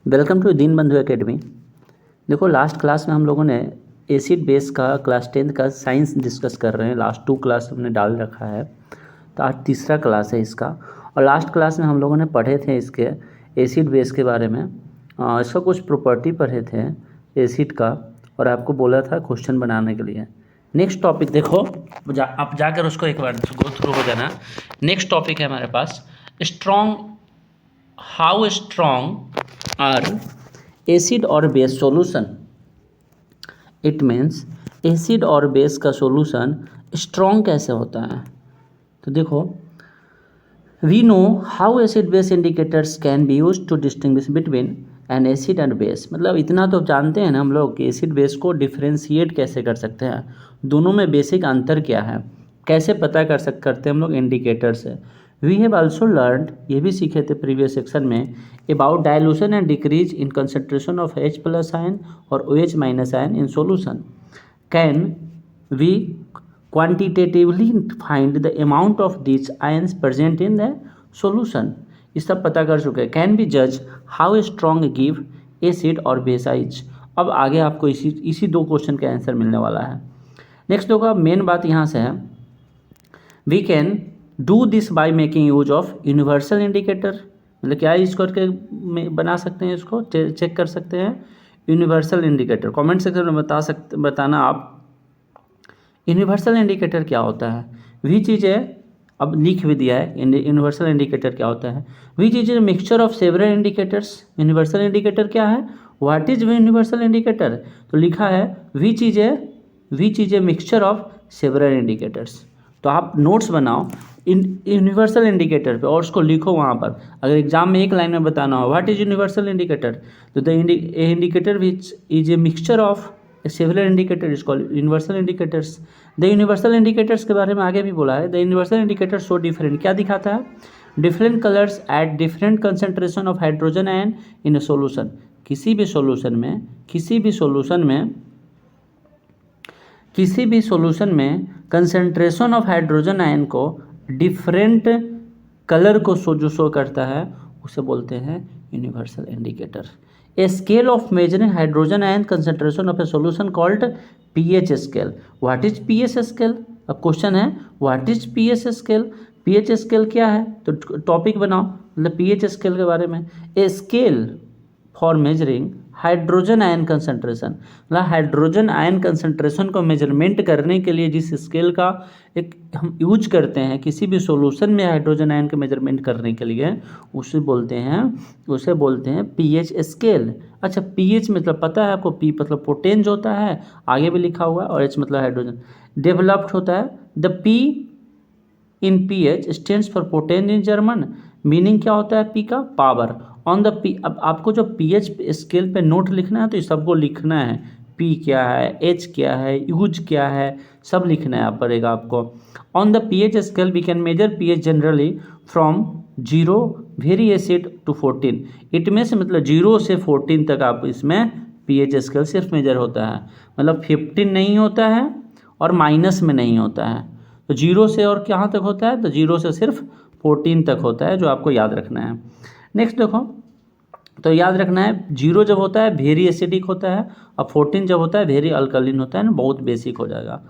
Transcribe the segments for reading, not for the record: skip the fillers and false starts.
Welcome to Dinbandhu academy. देखो, last class में हम लोगों ने एसिड बेस का क्लास 10 का साइंस डिस्कस कर रहे हैं। लास्ट 2 क्लास हमने डाल रखा है, तो आज तीसरा क्लास है इसका। और लास्ट क्लास में हम लोगों ने पढ़े थे इसके एसिड बेस के बारे में। इसका कुछ प्रॉपर्टी पढ़े थे एसिड का, और आपको बोला था क्वेश्चन बनाने के लिए। नेक्स्ट टॉपिक देखो, आप जाकर उसको एक बार गो थ्रू हो जाना। नेक्स्ट टॉपिक है हमारे पास strong. How strong are acid और base solution. It means acid और बेस का सॉल्यूशन स्ट्रॉन्ग कैसे होता है। तो देखो, we know how acid base indicators can be use to distinguish between an acid and base. मतलब इतना तो जानते हैं ना हम लोग कि एसिड बेस को डिफ्रेंशिएट कैसे कर सकते हैं, दोनों में बेसिक अंतर क्या है, कैसे पता करते हैं हम लोग इंडिकेटर से। वी हैव आल्सो लर्न, ये भी सीखे थे प्रीवियस सेक्शन में, about dilution and decrease in concentration of H plus ion और OH minus ion in solution. Can we quantitatively find the amount of this ions present in the solution. ये सब पता कर चुके हैं। कैन बी जज how strong give acid और base is. अब आगे आपको इसी 2 क्वेश्चन का आंसर मिलने वाला है। नेक्स्ट देखो, अब मेन बात यहाँ से है, we can do this by making use of universal indicator. मतलब क्या यूज करके बना सकते हैं, इसको चेक कर सकते हैं। यूनिवर्सल इंडिकेटर कमेंट सेक्शन में बताना आप यूनिवर्सल इंडिकेटर क्या होता है। वी चीज़ें अब लिख भी दिया है यूनिवर्सल इंडिकेटर क्या होता है। वी चीज़ें mixture of several indicators. Universal indicator क्या है, व्हाट इज यूनिवर्सल इंडिकेटर। तो लिखा है वी चीज़ें मिक्सचर ऑफ सेवरल इंडिकेटर्स। तो आप नोट्स बनाओ यूनिवर्सल इंडिकेटर पे और उसको लिखो वहाँ पर। अगर एग्जाम में एक लाइन में बताना हो व्हाट इज यूनिवर्सल इंडिकेटर, तो the indicator which is a mixture of several indicator is called universal indicators. The universal indicators के बारे में आगे भी बोला है। The universal indicator show different, क्या दिखाता है, different colours at different concentration of hydrogen ion in a solution. किसी भी सॉल्यूशन में कंसंट्रेशन ऑफ हाइड्रोजन आयन को डिफरेंट कलर को जो शो करता है उसे बोलते हैं universal indicator. A scale of measuring hydrogen ion concentration of A solution called pH scale. What is pH scale. अब क्वेश्चन है what is pH scale. PH scale क्या है, तो टॉपिक बनाओ, मतलब पीएच स्केल के बारे में। A scale for measuring hydrogen ion concentration, मतलब हाइड्रोजन आयन कंसंट्रेशन को मेजरमेंट करने के लिए जिस स्केल का एक हम यूज करते हैं किसी भी सॉल्यूशन में हाइड्रोजन आयन का मेजरमेंट करने के लिए, उसे बोलते हैं पीएच स्केल। अच्छा, पीएच मतलब पता है आपको, पी मतलब पोटेंज होता है, आगे भी लिखा हुआ है, और एच मतलब हाइड्रोजन डेवलप्ड होता है। The P in pH stands for potenz in German. Meaning क्या होता है पी का, पावर ऑन द पी। अब आपको जो पीएच स्केल पे नोट लिखना है तो ये सबको लिखना है, पी क्या है, एच क्या है, यूज क्या है, सब लिखना है पड़ेगा आपको। On the pH scale we can measure pH generally from 0 very acid to 14। इनमें से मतलब 0 से 14 तक आप इसमें पीएच स्केल सिर्फ मेजर होता है, मतलब 15 नहीं होता है और माइनस में नहीं होता है। तो 0 से और कहाँ तक होता है, तो 0 से सिर्फ 14 तक होता है, जो आपको याद रखना है। नेक्स्ट देखो, तो याद रखना है 0 जब होता है वेरी एसिडिक होता है, और 14 जब होता है वेरी अल्कलिन होता है ना, बहुत बेसिक हो जाएगा।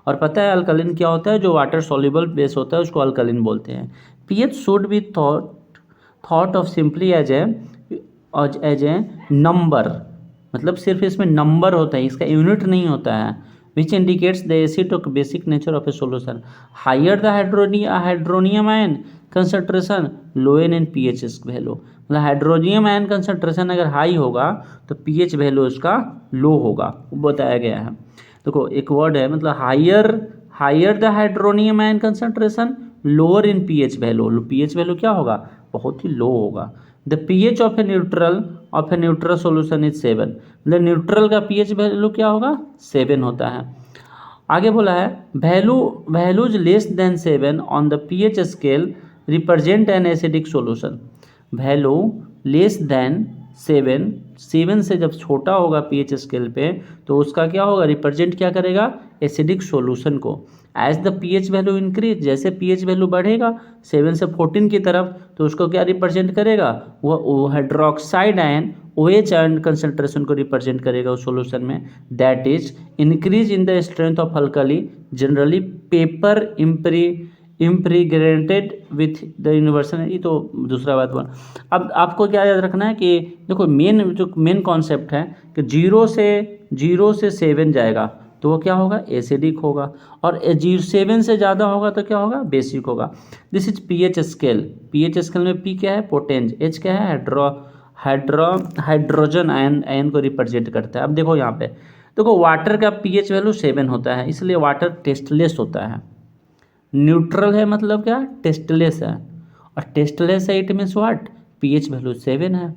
और पता है अल्कलिन क्या होता है, जो वाटर सॉल्युबल बेस होता है उसको अल्कलिन बोलते हैं। PH should be thought of simply as a number, मतलब सिर्फ इसमें नंबर होता है, इसका यूनिट नहीं होता है। विच इंडिकेट्स द एसिड और basic nature of a solution. Higher the hydronium ion concentration lower in pH value. मतलब हाइड्रोनियम आयन कंसंट्रेशन अगर हाई होगा तो पीएच वैल्यू इसका लो होगा, वो बताया गया है। देखो एक वर्ड है, मतलब higher the hydronium ion concentration lower in pH value. PH value क्या होगा, बहुत ही लो होगा। The pH of a neutral solution is 7। मतलब न्यूट्रल का पीएच वैल्यू क्या होगा, 7 होता है। आगे बोला है values less than 7 on the pH scale represent an acidic solution. Value less than 7 से जब छोटा होगा पीएच स्केल पे तो उसका क्या होगा, रिप्रेजेंट क्या करेगा, एसिडिक सॉल्यूशन को। As the pH value increase, जैसे पीएच वैल्यू बढ़ेगा 7 से 14 की तरफ, तो उसको क्या रिप्रेजेंट करेगा, वो hydroxide ion OH ion concentration को रिप्रेजेंट करेगा उस सॉल्यूशन में, that is increase in the strength of alkali generally paper impregnated with the universal. ये तो दूसरा बात हुआ। अब आपको क्या याद रखना है कि देखो मेन कॉन्सेप्ट है कि जीरो से 7 जाएगा तो वो क्या होगा, एसिडिक होगा, और 7 से ज़्यादा होगा तो क्या होगा, बेसिक होगा। This is pH scale. PH scale में पी क्या है, पोटेंज, एच क्या है, हाइड्रोजन आयन को रिप्रेजेंट करता है। अब देखो यहाँ पे देखो वाटर का पीएच वैल्यू 7 होता है, इसलिए वाटर टेस्टलेस होता है। न्यूट्रल है मतलब क्या, टेस्टलेस है, और टेस्टलेस है it means what, pH value 7 है।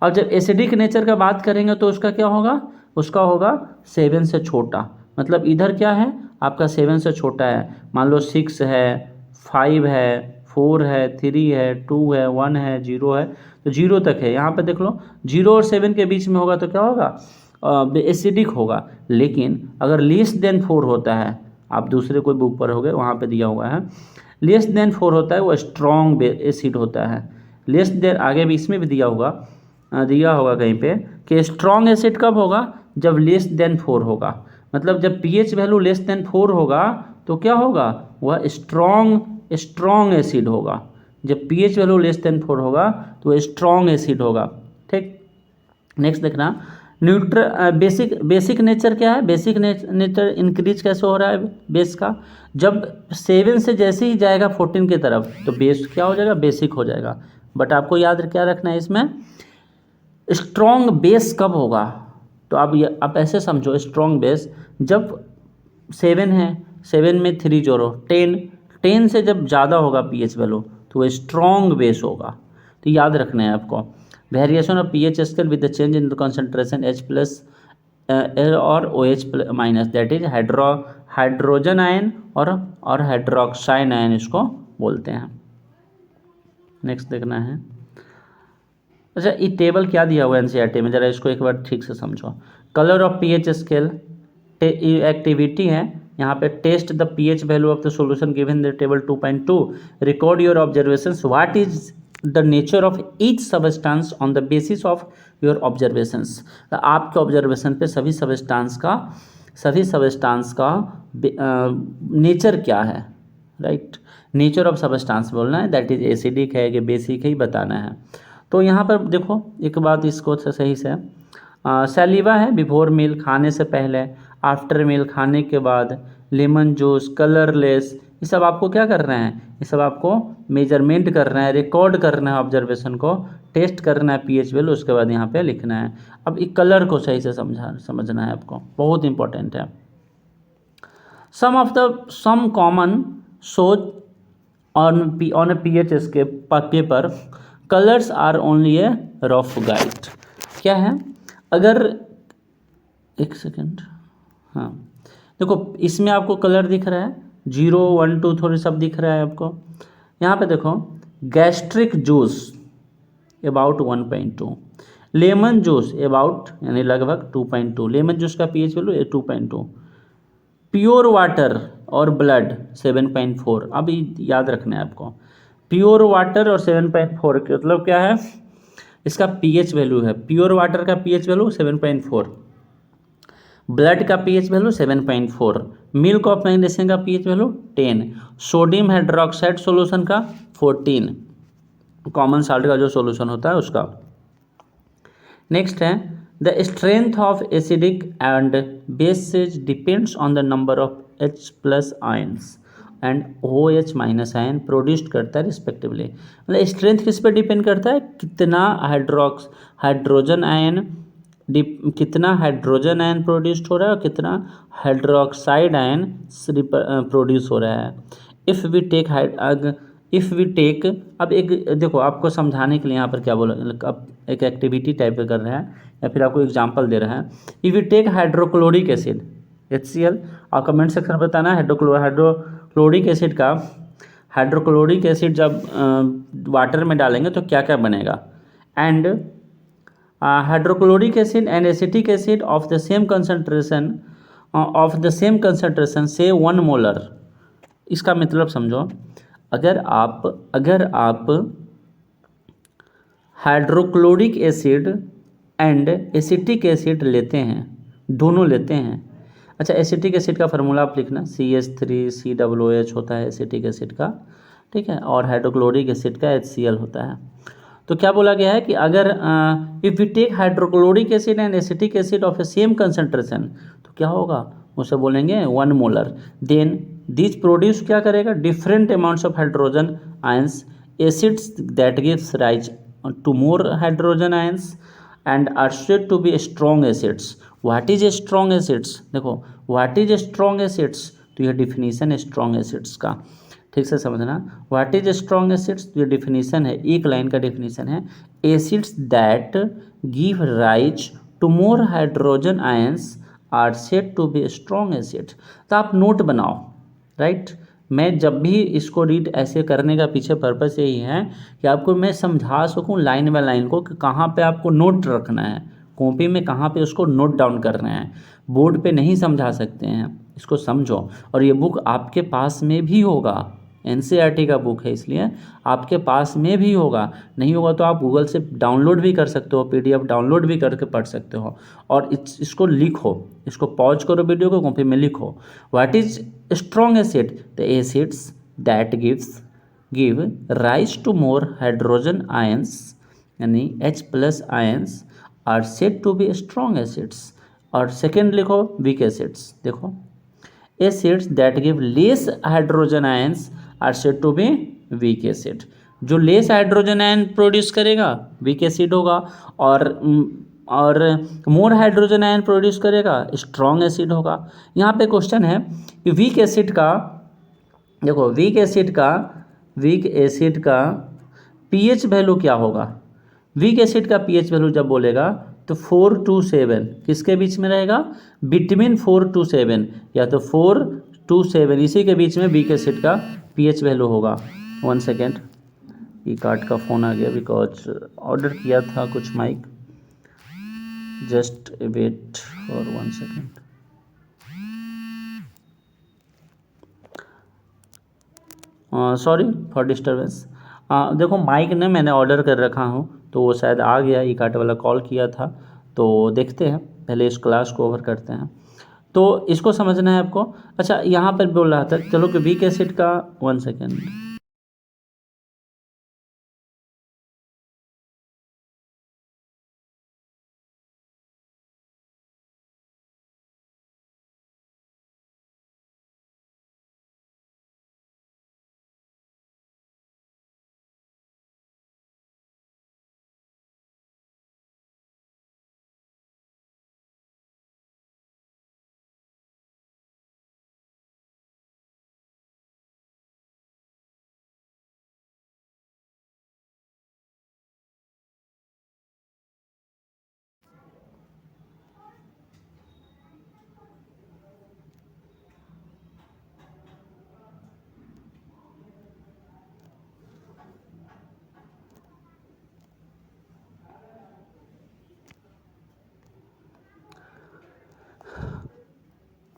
और जब एसिडिक नेचर का बात करेंगे तो उसका क्या होगा, उसका होगा 7 से छोटा, मतलब इधर क्या है आपका 7 से छोटा है, मान लो 6 है, 5 है, 4 है, 3 है, 2 है, 1 है, 0 है, तो 0 तक है। यहाँ पे देख लो 0 और 7 के बीच में होगा तो क्या होगा, एसिडिक होगा। लेकिन अगर लेस देन 4 होता है, आप दूसरे कोई बुक पर हो गए वहाँ पे दिया हुआ है, लेस देन 4 होता है वो स्ट्रॉन्ग एसिड होता है। लेस देन आगे भी इसमें भी दिया होगा कहीं पे कि स्ट्रॉन्ग एसिड कब होगा, जब लेस देन 4 होगा, मतलब जब पीएच वैल्यू लेस देन 4 होगा तो क्या होगा, वह स्ट्रॉन्ग एसिड होगा। जब पीएच वैल्यू लेस देन 4 होगा तो वह स्ट्रॉन्ग एसिड होगा। ठीक, नेक्स्ट देखना बेसिक नेचर क्या है, बेसिक नेचर इंक्रीज कैसे हो रहा है बेस का, जब 7 से जैसे ही जाएगा 14 की तरफ तो बेस क्या हो जाएगा, बेसिक हो जाएगा। बट आपको याद क्या रखना है इसमें, स्ट्रॉन्ग बेस कब होगा, तो आप ऐसे समझो, स्ट्रॉन्ग बेस जब 7 है, 7 में 3 जोड़ो 10 से जब ज़्यादा होगा पीएच वैल्यू तो वो स्ट्रॉन्ग बेस होगा। तो याद रखना है आपको, variation of pH scale with the change in the concentration H plus और OH minus, that is hydrogen ion और हाइड्रोक्साइड आयन इसको बोलते हैं। नेक्स्ट देखना है, अच्छा ये टेबल क्या दिया हुआ है एनसीईआरटी में, जरा इसको एक बार ठीक से समझो। Colour of pH scale activity है यहाँ पे, test the pH value of the solution given the table 2.2, record your observations, what is the nature of each substance on the basis of your observations. आपके observation पे सभी substance का nature क्या है, right, nature of substance बोलना है, that is acidic है कि बेसिक है, ही बताना है। तो यहाँ पर देखो एक बात इसको सही से, सैलिवा है बिफोर मील खाने से पहले, आफ्टर मील खाने के बाद, लेमन जूस, कलरलेस, ये सब आपको क्या कर रहे हैं, ये सब आपको मेजरमेंट करना है, रिकॉर्ड करना है, ऑब्जर्वेशन को टेस्ट करना है पीएच वैल्यू, उसके बाद यहाँ पे लिखना है। अब इस कलर को सही से समझना है आपको, बहुत इंपॉर्टेंट है। सम कॉमन सोच ऑन ए पीएच के paper, colours are only a rough guide. क्या है, अगर एक सेकेंड, हाँ देखो इसमें आपको कलर दिख रहा है 0, 1, 2 थोड़ी सब दिख रहा है आपको। यहाँ पे देखो gastric juice about 1.2, lemon juice about यानी लगभग 2.2, लेमन जूस का पीएच वैल्यू 2.2, प्योर वाटर और ब्लड 7.4। अब याद रखना है आपको, प्योर वाटर और 7.4 का मतलब क्या है, इसका पीएच वैल्यू है, प्योर वाटर का पीएच वैल्यू 7.4, ब्लड का pH value 7.4, milk of magnesium का pH value 10, sodium hydroxide solution का 14, कॉमन साल्ट का जो सॉल्यूशन होता है उसका। नेक्स्ट है the strength of acidic and bases depends on the number of H plus ions and OH minus ion produced करता है रिस्पेक्टिवली। मतलब स्ट्रेंथ किस पे डिपेंड करता है, कितना हाइड्रोजन आयन प्रोड्यूस्ड हो रहा है और कितना हाइड्रोक्साइड आयन प्रोड्यूस हो रहा है। इफ़ वी टेक अब एक देखो आपको समझाने के लिए यहाँ पर क्या बोला, अब एक एक्टिविटी टाइप का कर रहे हैं या फिर आपको एग्जांपल दे रहा है। If we take hydrochloric acid HCl, और कमेंट सेक्शन में बताना हाइड्रोक्लोरिक एसिड जब वाटर में डालेंगे तो क्या क्या बनेगा, and hydrochloric acid and acetic acid of the same concentration से 1 मोलर। इसका मतलब समझो, अगर आप hydrochloric acid and acetic acid लेते हैं, दोनों लेते हैं। अच्छा, एसिटिक एसिड का फार्मूला आप लिखना, CH3COOH होता है एसिटिक एसिड का, ठीक है, और हाइड्रोक्लोरिक एसिड का HCl होता है। तो क्या बोला गया है कि अगर if we take hydrochloric acid and acetic acid of a same concentration, तो क्या होगा, उसे बोलेंगे 1 मोलर। देन दिस प्रोड्यूस क्या करेगा, different amounts of hydrogen ions, acids that gives rise to more hydrogen ions and are said to be strong acids. What is strong acids, देखो what is strong acids, तो यह definition है strong acids का, ठीक से समझना। What is strong acids, तो ये डिफिनीशन है, एक लाइन का डिफिनीशन है, acids that give rise to more hydrogen ions are said to be strong acid. तो आप नोट बनाओ, राइट। मैं जब भी इसको रीड ऐसे करने का पीछे पर्पस यही है कि आपको मैं समझा सकूं लाइन बाय लाइन को कि कहाँ पे आपको नोट रखना है, कॉपी में कहाँ पे उसको नोट डाउन करना है। बोर्ड पे नहीं समझा सकते हैं, इसको समझो। और ये बुक आपके पास में भी होगा, NCERT का बुक है, इसलिए आपके पास में भी होगा। नहीं होगा तो आप गूगल से डाउनलोड भी कर सकते हो, PDF डाउनलोड भी करके पढ़ सकते हो। और इसको लिखो, इसको पॉज करो वीडियो को, कॉपी में लिखो, what is strong acid, the acids that give rise to more hydrogen ions, यानी H+ ions are said to be strong acids. और सेकेंड लिखो वीक एसिड्स, देखो acids that give less hydrogen ions are said to be weak acid. जो less hydrogen ion produce करेगा weak acid होगा, और more hydrogen ion produce करेगा strong acid होगा। यहाँ पे क्वेश्चन है कि वीक एसिड का, देखो वीक एसिड का pH वैल्यू क्या होगा। वीक एसिड का pH वैल्यू जब बोलेगा तो 4 to 7 किसके बीच में रहेगा, बिटवीन 4 to 7, या तो 4 to 7 इसी के बीच में वीक एसिड का pH वैल्यू होगा। 1 सेकेंड, ई कार्ड का फ़ोन आ गया, बिकॉज ऑर्डर किया था कुछ mic, just wait for 1 second. Sorry for disturbance. देखो माइक ने मैंने ऑर्डर कर रखा हूँ, तो वो शायद आ गया, ई कार्ड वाला कॉल किया था, तो देखते हैं, पहले इस क्लास को ओवर करते हैं। तो इसको समझना है आपको। अच्छा, यहाँ पर बोल रहा था, चलो कि वीक एसिड का, 1 सेकेंड,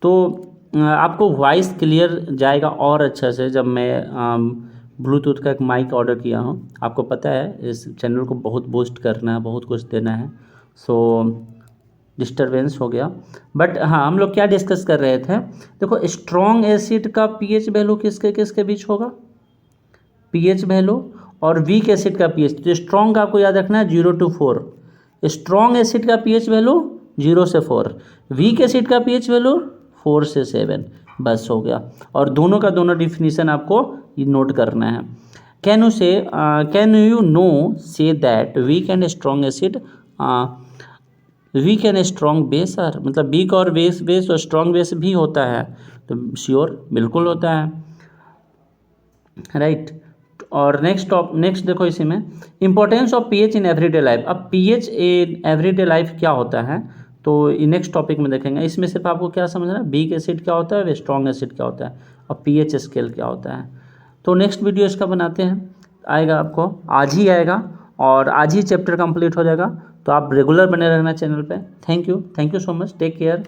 तो आपको वॉइस क्लियर जाएगा और अच्छा से जब मैं ब्लूटूथ का एक माइक ऑर्डर किया हूँ। आपको पता है इस चैनल को बहुत बूस्ट करना है, बहुत कुछ देना है, सो डिस्टरबेंस हो गया। बट हाँ, हम लोग क्या डिस्कस कर रहे थे, देखो स्ट्रॉन्ग एसिड का pH वैल्यू किसके किसके बीच होगा, pH वैल्यू, और वीक एसिड का pH। तो स्ट्रॉन्ग का आपको याद रखना है 0 to 4, स्ट्रॉन्ग एसिड का pH वैल्यू 0 से 4, वीक एसिड का pH वैल्यू 4 से 7, बस हो गया। और दोनों का दोनों डिफिनीशन आपको नोट करना है। Can you know say that weak and strong acid, weak and strong base are, मतलब वीक और बेस और स्ट्रॉन्ग बेस भी होता है, तो श्योर बिल्कुल होता है, राइट। और नेक्स्ट देखो इसी में importance of pH in everyday life. अब pH इन एवरीडे लाइफ क्या होता है, तो नेक्स्ट टॉपिक में देखेंगे। इसमें सिर्फ आपको क्या समझना है, वीक एसिड क्या होता है, स्ट्रॉन्ग एसिड क्या होता है, और pH स्केल क्या होता है। तो नेक्स्ट वीडियो इसका बनाते हैं, आएगा आपको, आज ही आएगा, और आज ही चैप्टर कंप्लीट हो जाएगा। तो आप रेगुलर बने रहना चैनल पे। Thank you so much, take care.